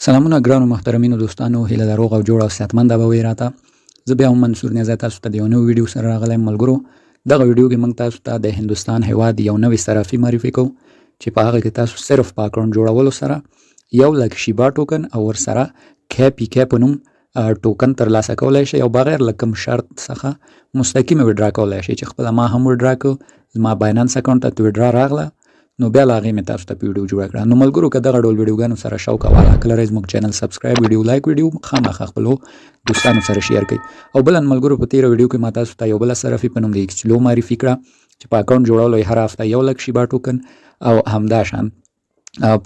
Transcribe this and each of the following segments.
سلامونه ګرانو محترمینو دوستانو، هیله ده روغ او جوړ او صحتمنده به وئ راته. زه بیا هم منصور نیازی تاسو ته د یو نوي ویډیو سره راغلی یم ملګرو. دغه ویډیو کې موږ تاسو ته د هندوستان هیواد یو نوی صرافي معرفي کوو چې په هغه کې تاسو صرف په اکاونټ جوړولو سره 1,00,000 شیبا ټوکن او ورسره KPK په نوم ټوکن ترلاسه کولی شئ او بغیر له کوم شرط څخه مستقیم ویډرا کولی شئ. چې خپله ما هم ویډرا کړو، زما باینانس اکاونټ ته ویډرا راغله، نو بیا له هغې مې تاسو ته په ویډیو جوړه کړه. نو ملګرو که دغه ډول ویډیوګانو سره شوق او علاقه لرئ، زموږ چینل سبسکرایب، ویډیو لایک، ویډیو خامخا خپلو دوستانو سره شیر کړئ. او بل ملګرو په تېره ویډیو کې ما تاسو ته یو بله صرافي په نوم د ایکسلو معرفي کړه چې په اکاونټ جوړولو یې هر هفته 1,00,000 شیبا ټوکن او همداشان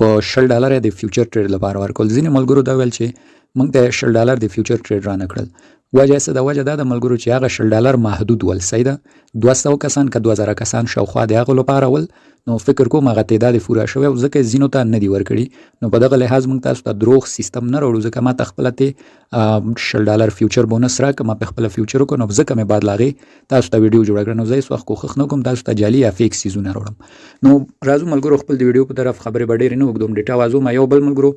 په $10 د فیوچر ټریډ لپاره ورکول. ځینې ملګرو دا ویل چې موږ ته $10 د فیوچر ټریډ رانه کړل. وجه یې څه ده؟ وجه دا ده ملګرو چې هغه $10 محدود ول. صحیح ده، 200 کسان که 2000 کسان شاوخوا د هغو لپاره ول. نو فکر کوم هغه تعداد یې پوره شوی او ځکه یې ځینو ته نه دي ورکړي. نو په دغه لحاظ موږ تاسو ته دروغ سیستم نه راوړو، ځکه ما ته خپله $10 فیوچر بونس راکړه، ما په خپله فیوچر وکړو، نو ځکه مې بعد له هغې تاسو ته ویډیو جوړه کړه. نو زه هېڅ وخت کوښښ نه کوم تاسو ته جعلي یا فیک څیزونه راوړم. نو راځو ملګرو خپل د ویډیو په طرف خبرې به ډېرې نه اوږدوم، ډېټا وازوم. یو بل ملګرو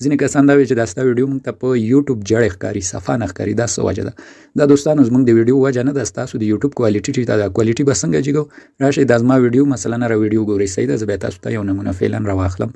ځینې کسان دا وایي چې دا ستا ویډیو موږ ته په یوټیوب جړې ښکاري، صفا نه ښکاري. دا څه وجه ده؟ دا دوستانو زموږ د ویډیو وجه نه ده، ستاسو د یوټیوب کوالټي چې دا کوالټي به څنګه جګو. راشئ دا زما ویډیو مثلا را ویډیو ګورئ. صحیح ده، زه بیا تاسو ته یو نمونه فعلا راواخلم.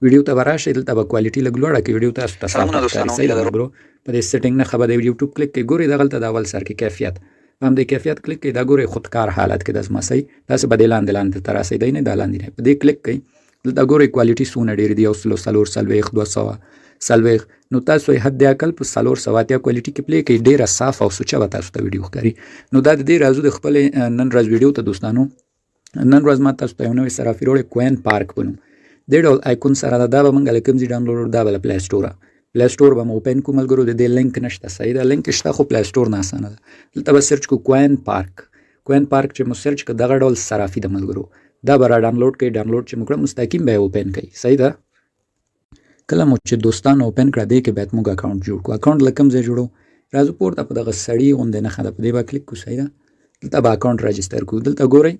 ویډیو ته به راشئ، دلته به کوالټي لږ لوړه کړئ، ویډیو تاسو ته صافه ښکاري. صحیح ده ملګرو، په دې سیټینګ نښه به د یوټیوب کلیک کړئ، ګورئ دغلته د اول سر کې کیفیت، په همدې کیفیت کلیک کړئ. دا ګورئ خودکار حالت کې ده زما. صحیح، تاسې به دې لاندې لاندې ته راسئ، دی نه دا لاندې نه، په دې کلیک کړئ. دلته ګورئ کوالټي څومره ډېرې دي، 140 240. نو تاسو یې حد اقل په 480 کوالټي کې پلی کړئ، ډېره صاف او سوچه به تاسو ته ویډیو ښکاري. نو دا د دې رازو د خپلې نن ورځ ویډیو ته دوستانو، نن ورځ ما تاسو ته یو نوی صرافي راوړی کوین پارک په نوم. دې ډول آیکون سره ده، دا به موږ له کوم ځای ډاونلوډ، دا به له پلی سټوره. پلی سټور به مو اوپن کړو ملګرو، د دې لینک نشته. صحیح ده، لینک شته خو پلی سټور نه اسانه ده. دلته به سرچ کړو کوین پارک. کوین پارک چې مو سرچ کړو دغه ډول صرافي ده ملګرو، دا به را ډاونلوډ کړئ. ډاونلوډ چې مو کړه مستقیم به یې اوپن کړئ. صحیح ده، کله مو چې دوستانو اوپن کړه دې کې باید موږ اکاونټ جوړ کړو. اکاونټ له کوم ځای جوړو؟ راځو پورته په دغه سړي غوندې نښه ده، په دې به کلیک کړو. صحیح ده، دلته به اکاونټ رجسټر کړو. دلته ګورئ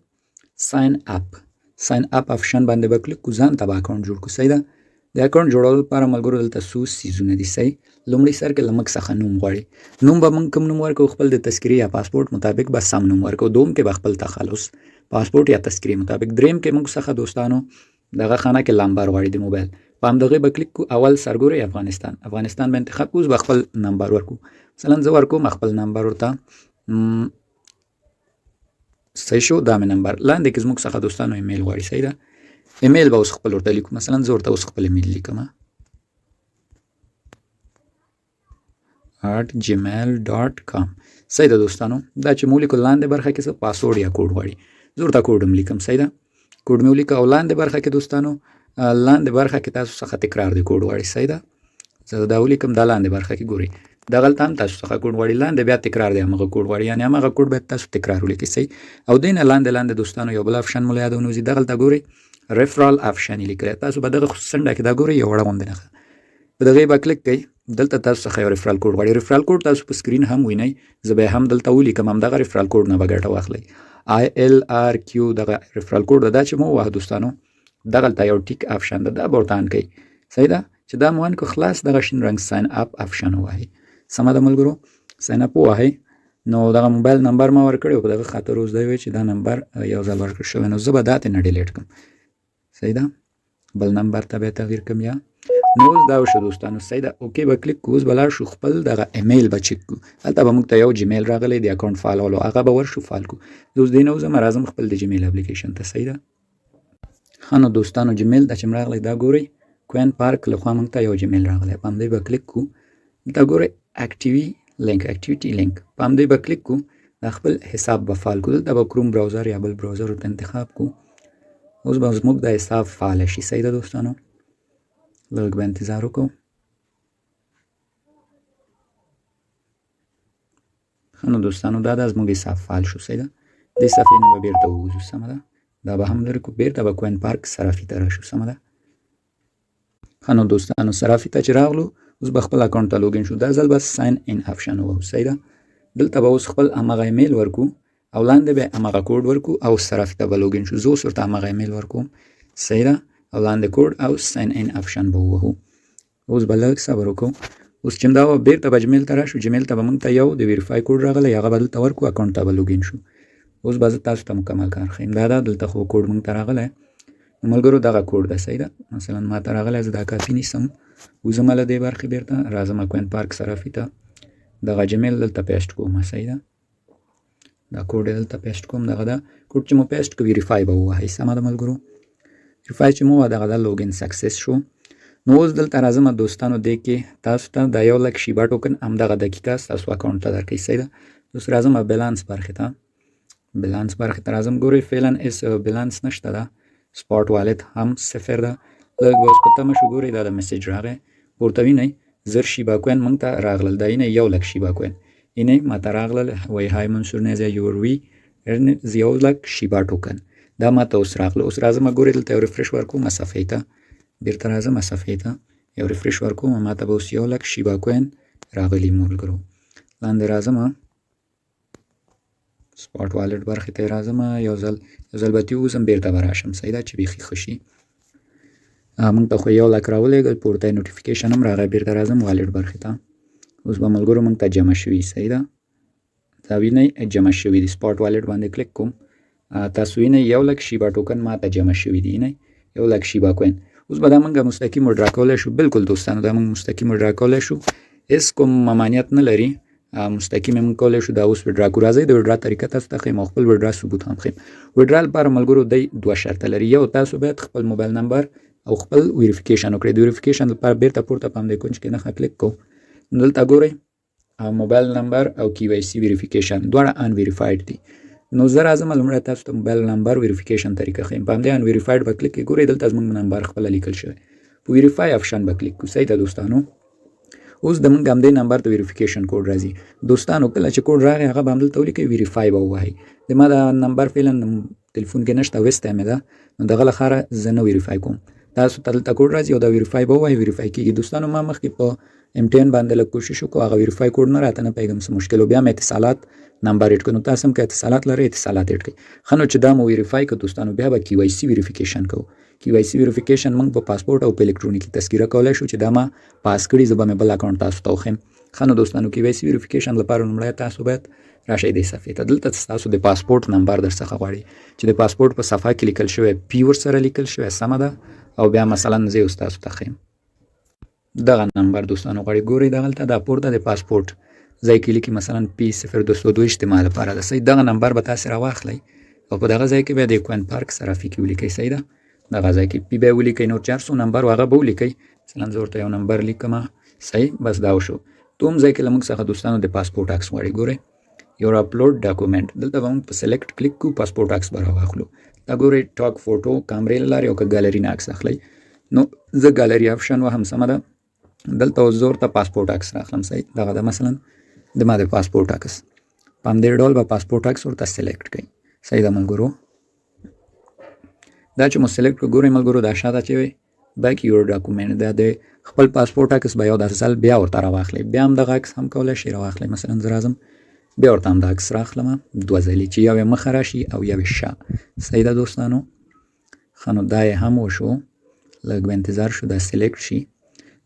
ساین اپ، ساین اپ آپشن باندې به کلیک کړو، ځان ته به اکاونټ جوړ کړو. صحیح ده، د اکاونټ جوړولو لپاره ملګرو دلته څو څیزونه دي. صحیح، لومړی سر کې له موږ څخه نوم غواړي. نوم به موږ کوم نوم ورکړو؟ خپل د تذکرې یا پاسپورټ مطابق به سم نوم ورکړو. دوم کې به خپل تخلص پاسپورټ یا تذکرې مطابق. دریم کې موږ څخه دوستانو دغه خانه کې نمبر غواړي د موبایل، په همدغې به کلیک کړو. اول سر ګورئ افغانستان، افغانستان به انتخاب کړو. اوس به خپل نمبر ورکړو، مثلا زه ورکوم خپل نمبر ورته صحیح شو، دا مې نمبر. لاندې کې زموږ څخه دوستانو ایمیل غواړي. صحیح ده، ایمیل به اوس خپل ورته لیکو، مثلا زه ورته اوس خپل ایمیل لیکم @gmail.com. صحیح ده دوستانو، دا چې مو لیکو لاندې برخه کې څه پاسورډ یا کوډ غواړي، زه ورته کوډ هم لیکم. صحیح ده، کوډ مې ولیکه. او لاندې برخه کې دوستانو، لاندې برخه کې تاسو څخه تکرار دی کوډ غواړي. صحیح ده، زه دا ولیکم. دا لاندې برخه کې ګورئ دغلته هم تاسو څخه کوډ غواړي، لاندې بیا تکرار دی همغه کوډ غواړي، یعنې همغه کوډ باید تاسو تکرار ولیکئ. صحیح، او دې نه لاندې لاندې دوستانو یو بل آپشن مو له یاده ونوځي، دغلته ګورئ ریفرال آپشن یې لیکلی. تاسو به دغه څنډه کې دا ګورئ یو وړه غوندې نښه، په دغې به کلیک کوئ. دلته تاسو څخه یو ریفرال کوډ غواړي. ریفرال کوډ تاسو په سکرین هم وینئ، زه به هم دلته ولیکم، همدغه ریفرال کوډ نه به ګټه واخلئ. ILRQ دغه ریفرال کوډ ده. دا چې مو ووهه دوستانو، دغلته یو ټیک آپشن ده، دا به ورته آن کړئ. صحیح ده، چې دا مو آن کړو خلاص، دغه شین رنګ ساین اپ آپشن ووهئ. سمه ده ملګرو، ساین اپ ووهئ. نو دغه موبایل نمبر ما ورکړی، په دغه خاطر اوس دی وایي چې دا نمبر یو ځل ورکړل شوی، نو زه به دا ترې نه ډیلیټ کړم. صحیح ده، بل نمبر ته به یې تغییر کړم یا نو اوس دا وشو دوستانو. صحیح ده، اوکې به کلیک کړو. اوس به لاړ شو خپل دغه ایمیل به چک کړو. هلته به موږ ته یو جیمیل راغلی د اکاونټ فالولو، هغه به ورشو فال کړو. زه اوس دې نه وځم، راځم خپل د جیمیل اپلیکیشن ته. صحیح ده، ښه نو دوستانو جیمیل ته چې م راغلی دا ګورئ کوین پارک لخوا موږ ته یو جیمیل راغلی، په همدې به کلیک کړو. دلته ګورئ اکټیویټي لینک، په همدې به کلیک کړو. دا خپل حساب به فعال کړو. دلته به کروم براوزر یا بل براوزر ورته انتخاب کړو. اوس به زموږ دا حساب فعال شي. صحیح ده دوستانو، لږ به انتظار وکړو. ښه نو دوستانو دا زموږ حساب فعال شو. صحیح ده، دې صفحې نه به بیرته ووځو. سمه ده، دا به هم لرې کړو، بیرته به کوین پارک صرافي ته راشو. سمه ده، ښه نو دوستانو صرافي ته چې راغلو، اوس به خپل اکاونټ ته لوګین شو. دا ځل به ساین ان آپشن ووهو. صحیح ده، دلته به اوس خپل همغه ایمیل ورکو او لاندې به همغه کوډ ورکو او صرافي ته به لوګین شو. زه اوس ورته همغه ایمیل ورکوم. صحیح ده، او لاندې کوډ او ساین ان آپشن به ووهو. اوس به لږ صبر وکړو. اوس چې دا بیرته به جمیل ته راشو، جمیل ته به موږ ته یو د ویریفای کوډ راغلی، هغه به دلته ورکړو، اکاونټ ته به لوګین شو. اوس به زه تاسو ته مکمل کار ښیم. دا دلته خو کوډ موږ ته راغلی، ملګرو دغه کوډ ده، صحیح ده. مثلا ما ته راغلی، زه دا کاپي نیسم، وځم له دې برخې بیرته راځم کوین پارک صرافي ته، دغه جمیل دلته پیسټ کوم، صحیح ده. دا کوډ دلته پیسټ کوم، دغه دا کوډ چې مو پیسټ کړ ویریفای به ووهئ، سمه ده ملګرو. ویریفای چې مو دغه دا لوګین سکسس شو. نو اوس دلته راځم دوستانو، دې کې تاسو ته دا 1 لک شیبا ټوکن همدغه دقیقه ستاسو اکاونټ ته درکوي، صحیح ده. اوس راځم بیلانس برخې ته، بیلانس برخې ته راځم. ګورئ فعلا هېڅ بیلانس نشته ده، سپاټ والټ هم صفر ده. لږ به اوس په تمه شو، ګورئ دا د میسیج راغی، پورته وینئ 1000 شیبا کوین موږ ته راغلل، دا یعنې 1 لک شیبا کوین اینې ما ته راغلل. وایي های منصور نیزه یور وی 1 لک شیبا ټوکن، دا ما ته اوس راغله. اوس راځم ګورئ دلته یو ریفرش ورکوم صفحې ته، بیرته راځم صفحې ته یو ریفرش ورکوم، ما ته به اوس 1 لک شیبا کوین راغلي ملګرو. لاندې راځم سپاټ والټ برخې ته راځم، یو ځل به ترې ووځم، بیرته به راشم، صحیح ده، چې بیخي ښه شي. موږ ته خو 1 لک راولېږل، پورته یې نوټیفیکیشن هم راغی. بیرته راځم والټ برخې ته، اوس به ملګرو موږ ته جمع شوي، صحیح ده. دا وینئ جمع شوي دي، سپاټ والټ باندې کلیک کوم، تاسو وینئ 1 لک شیبا ټوکن ما ته جمع شوي دي، وینئ 1 لک شیبا کوین. اوس به دا موږ مستقیم وډرا کولی شو، بالکل دوستانو دا موږ مستقیم وډرا کولی شو، هېڅ کوم ممانعت نه لري، مستقیم موږ کولی شو دا اوس وډرا کړو. راځئ د وډرا طریقه تاسو ته ښیم او خپل وډرا ثبوت هم ښیم. وډرا لپاره ملګرو دی 2 شرطه لري، یو تاسو باید خپل موبایل نمبر او خپل ویریفیکیشن وکړئ. د ویریفیکیشن لپاره بیرته پورته په همدې کونج کې نښه کلیک کوو، دلته ګورئ موبایل نمبر او کی وای سی ویریفیکیشن دواړه ان ویریفاید دي. نو زه راځم لومړی تاسو ته موبایل نمبر ویریفیکیشن طریقه ښیم، په همدې ان ویریفاید به کلیک کړئ، ګورئ دلته زموږ نمبر خپله لیکل شوی، په ویریفای آپشن به کلیک کړو، صحیح ده دوستانو. اوس د موږ همدې نمبر ته ویریفیکیشن کوډ راځي. دوستانو کله چې کوډ راغی هغه به همدلته ولیکئ، ویریفای به ووهئ. د ما دا نمبر فعلا تلیفون کې نشته، ویستی مې ده، نو دغه لپاره زه نه ویریفای کوم. تاسو ته دلته کوډ راځي او دا ویریفای به ووهئ، ویریفای کېږي. دوستانو ما مخکې په MTN باندې لږ کوشش وکړو، هغه ویریفای کوډ نه راته، نه پوهېږم څه مشکل و، بیا مې اتصالات نمبر ایډ کړو. نو تاسو هم که اتصالات لرئ اتصالات ایډ کړئ. ښه نو چې دا مو ویریفای کړو دوستانو، بیا به کی وای سی ویریفیکیشن کوو. کی وای سی ویریفیکیشن موږ په پاسپورټ او په الکترونیکي تذکره کولی شو، چې دا ما پاس کړي، زه به مې بل اکاونټ تاسو ته وښیم. ښه نو دوستانو کی وای سی ویریفیکیشن لپاره لومړی تاسو باید راشئ دې صفحې ته، دلته تاسو د پاسپورټ نمبر درڅخه غواړي، چې د پاسپورټ په صفحه کې لیکل شوی پی ورسره لیکل شوی، سمه ده. او بیا مثلا زه اوس تاسو ته ښیم دغه نمبر دوستانو غواړي، ګورئ دغلته دا پورته د پاسپورټ ځای کې لیکي مثلا P0222 ما لپاره ده، صحیح. دغه نمبر به تاسو راواخلئ او په دغه ځای کې بیا د کوین پارک صرافي کې ولیکئ، صحیح ده. دغه ځای کې پی به یې ولیکئ، نور 400 نمبر هغه به ولیکئ، مثلا زه ورته یو نمبر لیکمه، صحیح، بس دا وشو. دوم ځای کې له موږ څخه دوستانو د پاسپورټ عکس غواړي، ګورئ یور اپلوډ ډاکومنټ، دلته به موږ په سلیکټ کلیک کوو، پاسپورټ عکس به راواخلو. دا ګورئ ټاک فوټو کامرې له لارې او که ګالري نه عکس اخلئ، نو زه ګالري آپشن وهم، سمه ده. دلته اوس زه ورته پاسپورټ عکس راخلم، صحیح، دغه ده مثلا د ما د پاسپورټ عکس، په همدې ډول به پاسپورټ عکس ورته سلیکټ کړئ، صحیح ده ملګرو. دا چې مو سلیکټ کړو، ګورئ ملګرو دا شاته چې وی بیک یور ډاکومنټ، دا د خپل پاسپورټ عکس به یو داسې ځل بیا ورته راواخلئ، بیا هم دغه عکس هم کولی شئ راواخلئ. مثلا زه راځم بیا ورته هم د عکس راخلم 2 ځلې، چې یو یې مخه راشي او یو یې شا، صحیح ده دوستانو. ښه نو دا یې هم وشو، لږ به انتظار شو دا سلیکټ شي.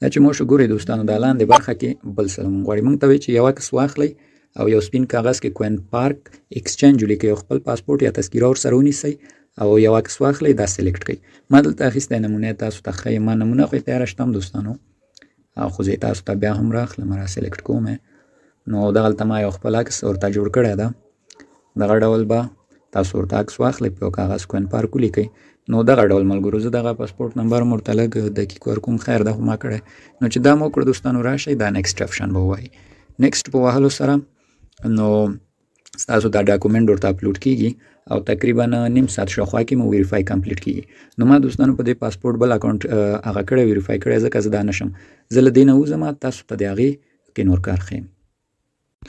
دا چې مو شو، ګورئ دوستانو دا لاندې برخه کې بل څه غواړي، موږ ته وایي چې یو عکس واخلئ او یو سپین کاغذ کې کوین پارک ایکسچینج ولیکئ، او خپل پاسپورټ یا تذکره ورسره ونیسئ او یو عکس واخلئ، دا سلیکټ کړئ. ما دلته اخیستی نمونه تاسو ته ښیم، ما نمونه خو یې تیاره شته دوستانو، او خو زه یې تاسو ته بیا هم راخلم، را سلیکټ کوم یې. نو دغلته ما یو خپل عکس ورته جوړ کړی ده، دغه ډول به تاسو ورته عکس واخلئ، په یو کاغذ کوین پارک ولیکئ. نو دغه ډول ملګرو زه دغه پاسپورټ نمبر هم ورته لږ دقیق ورکوم، خیر ده خو ما کړی. نو چې دا مو وکړو دوستانو، راشئ دا نیکسټ آپشن به ووایي. نیکسټ په وهلو سره نو ستاسو دا ډاکومنټ ورته اپلوډ کېږي او تقریبا نیم ساعت شاوخوا کې مو ویریفای کمپلیټ کېږي. نو ما دوستانو په دې پاسپورټ بل اکاونټ هغه کړی ویریفای کړی، ځکه زه دا نشم، زه له دې نه وځم، تاسو ته د هغې کې نور کار ښیم.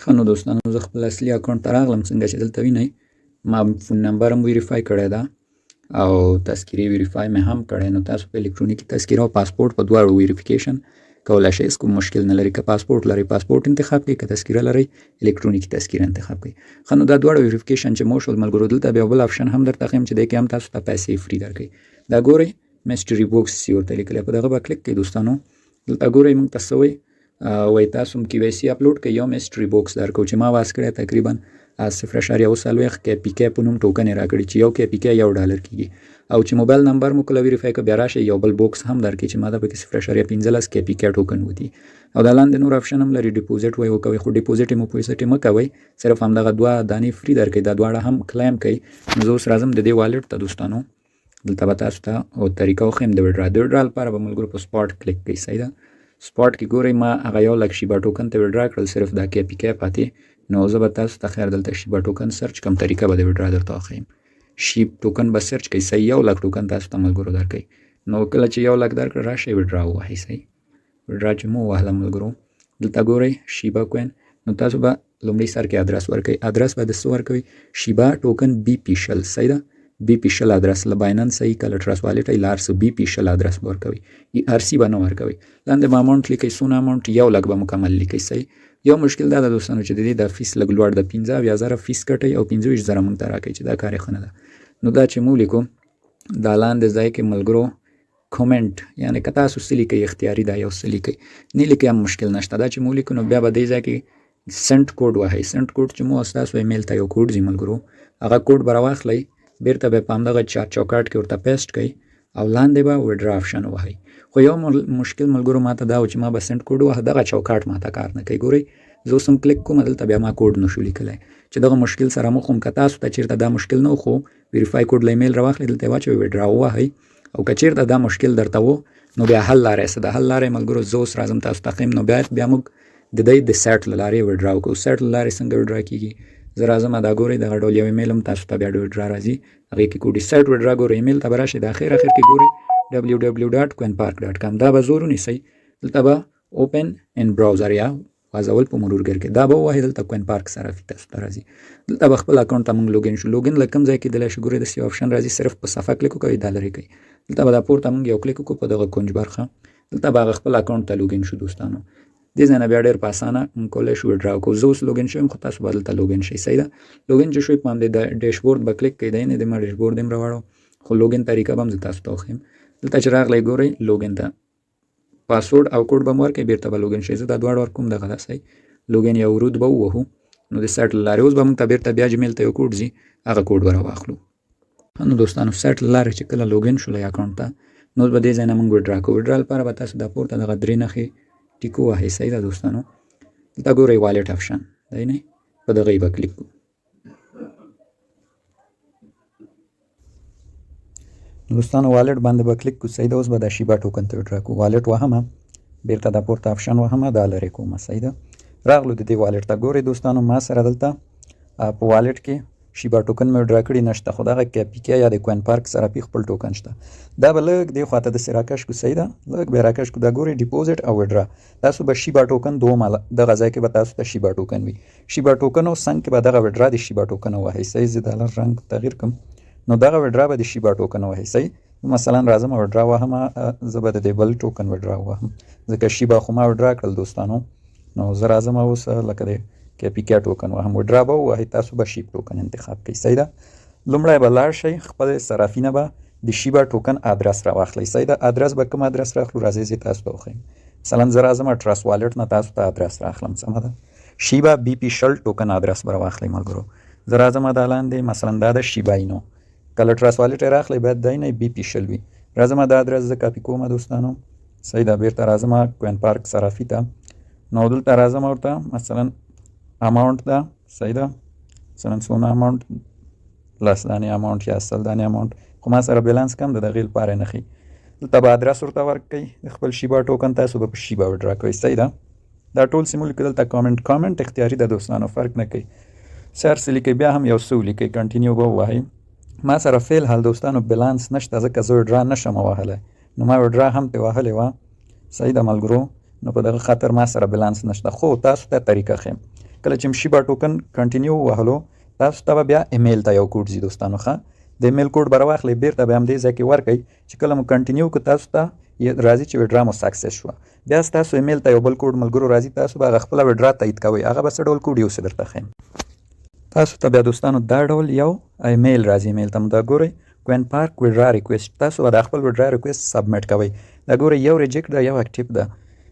ښه نو دوستانو زه خپل اصلي اکاونټ ته راغلم، څنګه چې دلته وینئ ما فون نمبر هم ویریفای کړی ده او تذکرې ویریفای مې هم کړی. نو تاسو په الکترونیکي تذکره او پاسپورټ په دواړو ویریفیکیشن کولی شئ، کوم مشکل نه لري. که پاسپورټ لرئ پاسپورټ انتخاب کړئ، که تذکره لرئ الکترونیکي تذکره انتخاب کړئ. ښه نو دا دواړه ویریفیکیشن چې مو شول ملګرو، دلته بیا بل آپشن هم درته ښیم چې دی کې هم تاسو ته پیسې فري درکوي. دا ګورئ میسټري بوکس چې ورته لیکلی، په دغه به کلیک کړئ دوستانو. دلته ګورئ موږ ته څه وایي تاسو هم KYC اپلوډ کړئ یو هسټري بوکس درکوو چې ما واس کړی تقریبا 0.40 KPK په نوم ټوکن یې راکړي چې یو KPK $1 کېږي او چې موبایل نمبر مو کله ویریفای که بیا راشئ یو بل بوکس هم درکړي چې ما ته پکې 0.15 KPK ټوکن ودي او دا لاندې نور آپشن هم لري ډیپوزیټ وایي وکوئ خو ډیپوزیټ مو پیسې مه کوئ صرف همدغه 2 دانې فري درکوي دا دواړه هم کلیم کوي نو زه اوس راځم د دې والټ ته دوستانو دلته به تاسو ته او طریقه وښیم د وډرا لپاره به ملګرو په سپاټ کلیک کوئ صحیح ده سپاټ کې ګورئ ما هغه 1 لک شیبا ټوکن ته وډرا کړل صرف دا KPK پاتې نو زه به تاسو ته خیر دلته شیبا ټوکن سرچ کوم طریقه به د وډرا درته وښیم شیب ټوکن به سرچ کوئ صحیح 1 لک ټوکن تاسو ته ملګرو درکوي نو کله چې 1 لک درکړه راشئ وډرا ووهئ صحیح وډرا چې مو ووهله ملګرو دلته ګورئ شیبا کوین نو تاسو به لومړی سر کې ادرس ورکوئ ادرس به د څه ورکوئ شیبا ټوکن BP شل صحیح ده BP شل ادرس له بایننس صحیح کله ټرست والټ لارس BP شل ادرس ورکوي ERC به نه ورکوي لاندې به اماونټ لیکئ څونه اماونټ 1 لک به مکمل لیکئ صحیح یو مشکل دا ده دوستانو چې د دې د فیس لږ لوړ ده 15,000 فیس کټئ او 25,000 موږ ته راکوي چې دا کار یې ښه نه ده نو دا چې مو لیکو دا لاندې ځای کې ملګرو کومنټ یعنی که تاسو څه لیکئ اختیاري دا یو څه لیکئ نه لیکئ هم مشکل نشته دا چې مو لیکو نو بیا به دې ځای کې سنټ کوډ وهئ سنټ کوډ چې مو ستاسو ایمیل ته یو کوډ ځي ملګرو هغه کوډ به راواخلئ بیرته به په همدغه چوکاټ کې ورته پیسټ کړئ او لاندې به وډرا آپشن ووهئ خو یو مشکل ملګرو ماته دا و چې ما به سنټ کوډ ووهه دغه چوکاټ ماته کار نه کوي ګورئ زه اوس هم کلیک کوم دلته بیا ما کوډ نشو لیکلی چې دغه مشکل سره مخ هم که تاسو ته چېرته دا مشکل نه و خو ویریفای کوډ له ایمیل راواخلئ دلته یې واچوئ وډرا ووهئ او که چېرته دا مشکل درته و نو بیا حل لاره یې څه ده حل لاره یې ملګرو زه اوس راځم تاسو ته ښیم نو بیا موږ د دې د سیټ له لارې وډرا وکړو سیټ له لارې څنګه وډرا کېږي زه راځم دا ګورئ دغه ډول یو ایمیل هم تاسو ته بیا وډرا راځي هغې کې کوډي سیټ وډرا ګورئ ایمیل ته به راشئ د اخر کې ګورئ www.coinpark.com دا به زور ونیسئ دلته به اوپن ان براوزر یا وازول په مرورګر کې دا به ووهئ دلته کوین پارک صرافي تاسو ته راځي دلته به خپل اکاونټ ته موږ لوګین شو لوګین له کوم ځای کېدلی شي ګورئ داسې یو آپشن راځي صرف په صفحه کلیک وکوئ دا لرې کوئ دلته به دا پورته موږ یو کلیک وکړو په دغه کونج برخه دلته به هغه خپل اکاونټ ته لوګین شو دوستانو دې ځای نه بیا ډېر په اسانه موږ کولی شو وډرا وکړو زه اوس لوګین شوم خو تاسو به دلته لوګین شئ صحیح ده لوګین چې شوئ په همدې د ډیشبورډ به کلیک کوئ دی نه د ما ډیشبورډ هم راوړو خو لوګین طریقه به هم زه تاسو ته وښیم دلته چې راغلی ګورئ لوګین ته پاسورډ او کوډ به مو ورکړئ بیرته به لوګین شئ زه دا دواړه ورکوم دغه ده صحیح لوګین یا ورود به ووهو نو د سیټ له لارې اوس به موږ ته بیرته بیا جمیل ته یو کوډ ځي هغه کوډ به راواخلو نو دوستانو سیټ له لارې چې کله لوګین شولئ اکاونټ ته نو اوس به دې ځای نه موږ وډرا کوو وډرا لپاره به تاسو دا پورته دغه 3 نښې ټیک ووهئ صحیح ده دوستانو دلته ګورئ والټ آپشن دی نه په دغه یې به کلیک کوو دوستانو والټ باندې به کلیک کوو صحیح ده اوس به دا شیبا ټوکن ته وډرا کوو والټ وهمه بیرته دا پورته آپشن وهمه دا لرې کومه صحیح ده راغلو د دې والټ ته ګورئ دوستانو ما سره دلته په والټ کې شیبا ټوکن مې وډرا کړي نشته خو دغه KPK یا د کوین پارک صرافي خپل ټوکن شته دا به لږ دې خواته داسې راکش کړو صحیح ده لږ به یې راکش کړو دا ګورئ ډیپوزیټ او وډرا تاسو به شیبا ټوکن دوه دغه ځای کې به تاسو ته شیبا ټوکن وي شیبا ټوکن او څنګ کې به دغه وډرا د شیبا ټوکن ووهئ صحیح زه د رنګ تغییر کړم نو دغه وډرا به د شیبا ټوکن ووهئ صحیح مثلا راځم وډرا وهم زه به د دې بل ټوکن وډرا وهم ځکه شیبا خو ما وډرا کړل دوستانو نو زه راځم اوس لکه د KPK ټوکن وهم وډرا به ووهئ تاسو به شیب ټوکن انتخاب کړئ صحیح ده لومړی به لاړ شئ خپل صرافي نه به د شیبا ټوکن ادرس راواخلئ صحیح ده ادرس به کوم ادرس راخلو راځئ زه تاسو ته وښیم مثلا زه راځم ټرست والټ نه تاسو ته ادرس راخلم سمه ده شیبا BP شل ټوکن ادرس به راواخلئ ملګرو زه راځم دا لاندې مثلا دا د شیباینو کله ټرست والټ راخلئ باید دی نه BP شل وي راځم دا ادرس زه کاپي کوم دوستانو صحیح ده بیرته راځم کوین پارک صرافي ته نو دلته راځم ورته مثلا اماونټ ده صحیح ده مثلا څونه اماونټ 10 دانې اماونټ یا 100 دانې اماونټ خو ما سره بیلانس کم ده د هغې لپاره یې نښي دلته به ادرس ورته ورکوئ د خپل شیبا ټوکن تاسو به په شیبا وډرا کوئ صحیح ده دا ټول څه مو لیکئ دلته کامنټ اختیاري ده دوستانو فرق نه کوي څه هر څه لیکئ بیا هم یو څه ولیکئ کنټینیو به ووهئ ما سره فعل حال دوستانو بیلانس نشته ځکه زه وډرا نشم وهلی نو ما وډرا هم پرې وهلې وه صحیح ده ملګرو نو په دغه خاطر ما سره بیلانس نشته خو تاسو ته طریقه ښیم کله چې شیبا ټوکن کنټینیو ووهلو تاسو ته به بیا ایمیل ته یو کوډ ځي دوستانو ښه د ایمیل کوډ به راواخلئ بیرته به همدې ځای کې ورکئ چې کله مو کنټینیو کړو تاسو ته راځي چې وډرا مو سکسس شوه بیا ستاسو ایمیل ته یو بل کوډ ملګرو راځي تاسو به هغه خپله وډرا تایید کوئ هغه به څه ډول کوډ یو څه درته ښیم تاسو ته بیا دوستانو دا ډول یو ایمیل راځي ایمیل ته مو دا ګورئ کوین پارک وډرا ریکویسټ تاسو به دا خپل وډرا ریکویسټ سبمیټ کوئ دا ګورئ یو ریجیکټ ده یو اکټیو ده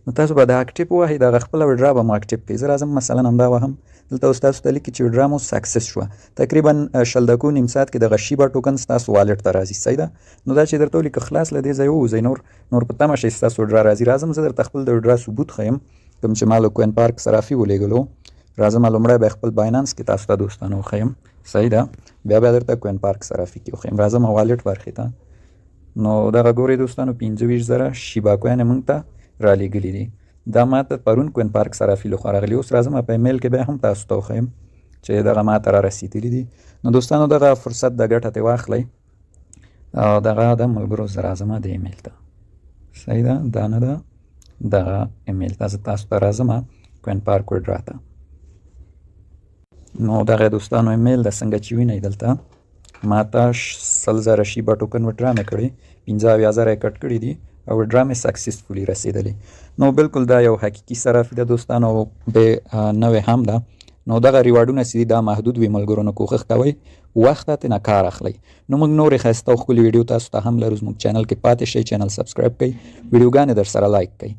نو تاسو به د اکټیپ ووهئ دغه خپله وډرا به مو اکټیپ کړئ. زه راځم مثلا همدا وهم دلته اوس تاسو ته لیکي چې وډرا مو سکسس شوه. تقریبا 0 دقیقو نیم ساعت کې دغه شیبا ټوکن ستاسو والټ ته راځي. صحیح ده. نو دا چې درته ولیکه خلاص له دې ځای ووځئ نور په تمه شئ ستاسو وډرا راځي. راځم زه درته خپل د وډرا ثبوت ښیم کوم چې ما له کوین پارک صرافي ولیږلو. راځم لومړی به خپل باینانس کې تاسو ته دوستانو وښیم. صحیح ده. بیا درته کوین پارک صرافي کې وښیم. راځم والټ برخې ته. نو دغه ګورئ دوستانو 25,000 شیبا کوین موږ ته رالیږلي دي. دا ماته پرون کوین پارک صرافي لخوا راغلي. اوس راځم په ایمیل کې بیا هم تاسو ته وښیم چې دغه ماته را رسېدلي دي. نو دوستانو دغه فرصت د ګټه ترې واخلئ او دغه د ملګرو زه راځم د ایمیل ته. صحیح ده. دا نه ده دغه ایمیل ته زه تاسو ته راځم کوین پارک وډرا ته. نو دغه دوستانو ایمیل د څنګه چې وینئ دلته ماته 100,000 شیبا ټوکن وډرا مې کړی 15,000 یې کټ کړي دي او وډرا مې سکسسفولي رسېدلی. نو بالکل دا یو حقیقي صرافي ده دوستانو او بې نوې هم ده. نو دغه ریواردونه چې دي دا محدود وي ملګرو. نو کوښښ کوئ وخت ترې کار اخلئ. نو موږ نورې ښایسته او ښکلي ویډیو تاسو ته هم لرو. زموږ چینل کې پاتې شئ. چینل سبسکرایب کړئ. ویډیوګانې در سره لایک کړئ.